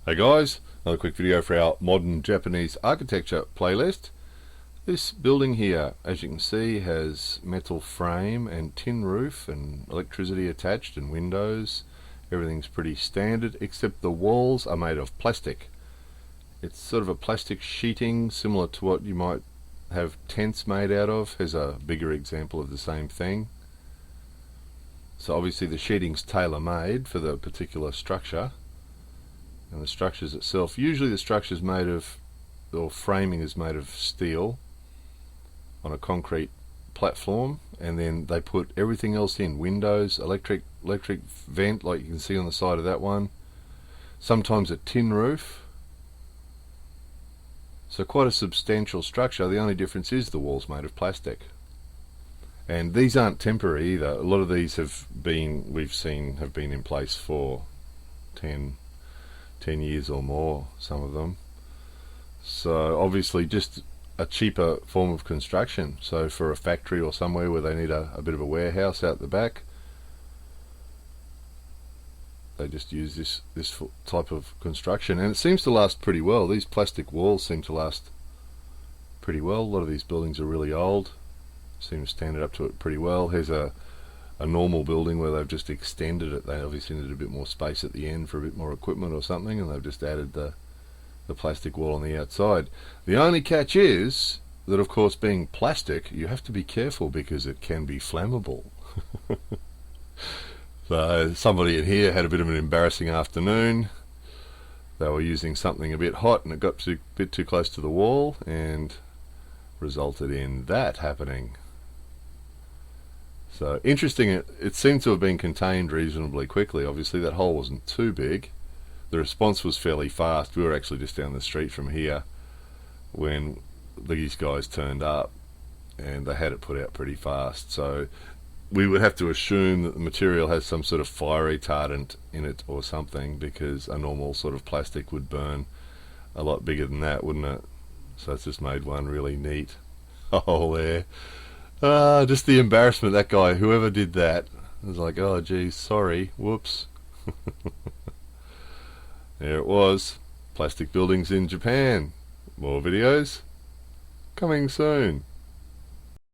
Hey guys, another quick video for our modern Japanese architecture playlist. This building here, as you can see, has metal frame and tin roof and electricity attached and windows. Everything's pretty standard except the walls are made of plastic. It's sort of a plastic sheeting similar to what you might have tents made out of. Here's a bigger example of the same thing. So obviously the sheeting's tailor-made for the particular structure. And the structures itself, usually the structure's made of, or framing is made of steel on a concrete platform, and then they put everything else in, windows, electric vent like you can see on the side of that one, sometimes a tin roof. So quite a substantial structure. The only difference is the wall's made of plastic. And these aren't temporary either. A lot of these we've seen have been in place for 10 years or more, some of them. So obviously just a cheaper form of construction. So for a factory or somewhere where they need a bit of a warehouse out the back, they just use this type of construction, and it seems to last pretty well. These plastic walls seem to last pretty well. A lot of these buildings are really old, seem to stand up to it pretty well. Here's a normal building where they've just extended it. They obviously needed a bit more space at the end for a bit more equipment or something, and they've just added the plastic wall on the outside. The only catch is that, of course, being plastic, you have to be careful because it can be flammable. So somebody in here had a bit of an embarrassing afternoon. They were using something a bit hot and it got a bit too close to the wall and resulted in that happening. So interesting, it seemed to have been contained reasonably quickly. Obviously that hole wasn't too big. The response was fairly fast. We were actually just down the street from here when these guys turned up, and they had it put out pretty fast. So we would have to assume that the material has some sort of fire retardant in it or something, because a normal sort of plastic would burn a lot bigger than that, wouldn't it? So it's just made one really neat hole there. Just the embarrassment, that guy, whoever did that, was like, oh geez, sorry, whoops. There it was, plastic buildings in Japan. More videos coming soon.